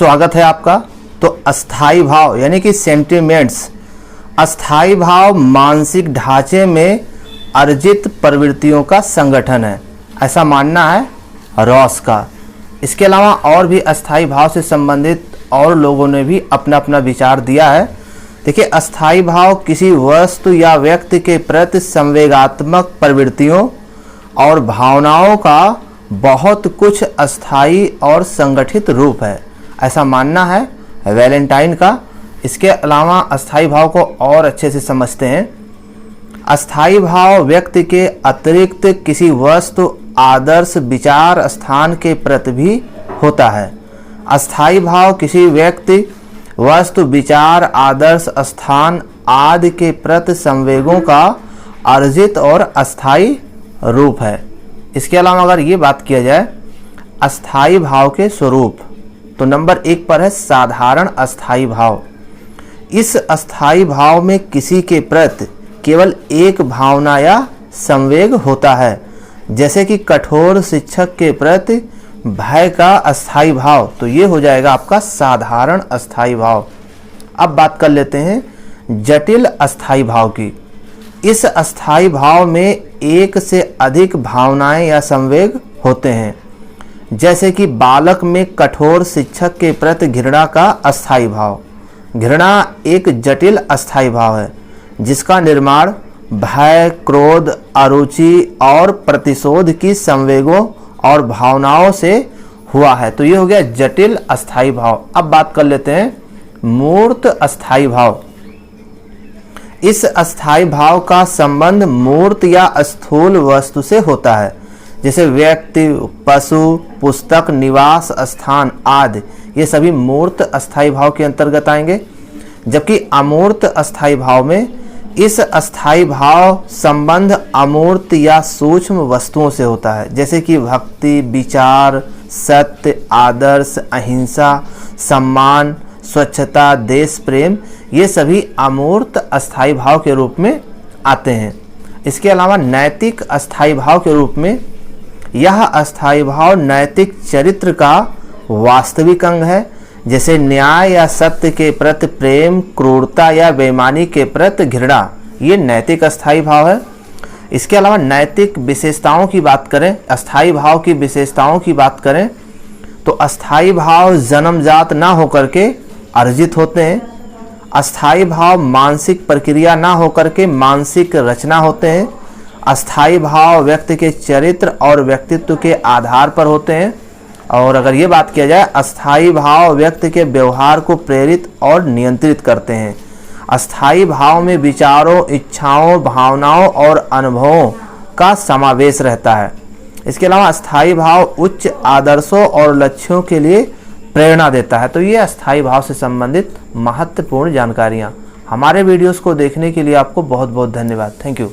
स्वागत है आपका। तो अस्थाई भाव यानी कि सेंटिमेंट्स, अस्थाई भाव मानसिक ढांचे में अर्जित प्रवृत्तियों का संगठन है, ऐसा मानना है रॉस का। इसके अलावा और भी अस्थाई भाव से संबंधित और लोगों ने भी अपना अपना विचार दिया है। देखिए, अस्थाई भाव किसी वस्तु या व्यक्ति के प्रति संवेगात्मक प्रवृत्तियों और भावनाओं का बहुत कुछ अस्थाई और संगठित रूप है, ऐसा मानना है वैलेंटाइन का। इसके अलावा अस्थाई भाव को और अच्छे से समझते हैं। अस्थाई भाव व्यक्ति के अतिरिक्त किसी वस्तु, आदर्श, विचार, स्थान के प्रति भी होता है। अस्थाई भाव किसी व्यक्ति, वस्तु, विचार, आदर्श, स्थान आदि के प्रति संवेगों का अर्जित और अस्थाई रूप है। इसके अलावा अगर ये बात किया जाए अस्थाई भाव के स्वरूप, तो नंबर 1 पर है साधारण अस्थाई भाव। इस अस्थाई भाव में किसी के प्रति केवल एक भावना या संवेग होता है, जैसे कि कठोर शिक्षक के प्रति भय का अस्थाई भाव, तो ये हो जाएगा आपका साधारण अस्थाई भाव। अब बात कर लेते हैं जटिल अस्थाई भाव की। इस अस्थाई भाव में एक से अधिक भावनाएं या संवेग होते हैं, जैसे कि बालक में कठोर शिक्षक के प्रति घृणा का अस्थाई भाव। घृणा एक जटिल अस्थाई भाव है जिसका निर्माण भय, क्रोध, अरुचि और प्रतिशोध की संवेगों और भावनाओं से हुआ है, तो ये हो गया जटिल अस्थाई भाव। अब बात कर लेते हैं मूर्त अस्थाई भाव। इस अस्थाई भाव का संबंध मूर्त या स्थूल वस्तु से होता है, जैसे व्यक्ति, पशु, पुस्तक, निवास स्थान आदि, ये सभी मूर्त अस्थाई भाव के अंतर्गत आएंगे। जबकि अमूर्त अस्थाई भाव में इस अस्थाई भाव संबंध अमूर्त या सूक्ष्म वस्तुओं से होता है, जैसे कि भक्ति, विचार, सत्य, आदर्श, अहिंसा, सम्मान, स्वच्छता, देश प्रेम, ये सभी अमूर्त अस्थाई भाव के रूप में आते हैं। इसके अलावा नैतिक अस्थाई भाव के रूप में यह अस्थाई भाव नैतिक चरित्र का वास्तविक अंग है, जैसे न्याय या सत्य के प्रति प्रेम, क्रूरता या बेईमानी के प्रति घृणा, ये नैतिक अस्थाई भाव है। इसके अलावा नैतिक विशेषताओं की बात करें, अस्थाई भाव की विशेषताओं की बात करें, तो अस्थाई भाव जन्मजात ना होकर के अर्जित होते हैं। अस्थाई भाव मानसिक प्रक्रिया ना होकर के मानसिक रचना होते हैं। अस्थाई भाव व्यक्ति के चरित्र और व्यक्तित्व के आधार पर होते हैं। और अगर ये बात किया जाए अस्थाई भाव व्यक्ति के व्यवहार को प्रेरित और नियंत्रित करते हैं। अस्थाई भाव में विचारों, इच्छाओं, भावनाओं और अनुभवों का समावेश रहता है। इसके अलावा अस्थाई भाव उच्च आदर्शों और लक्ष्यों के लिए प्रेरणा देता है। तो ये अस्थाई भाव से संबंधित महत्वपूर्ण जानकारियाँ। हमारे वीडियोस को देखने के लिए आपको बहुत बहुत धन्यवाद। Thank you.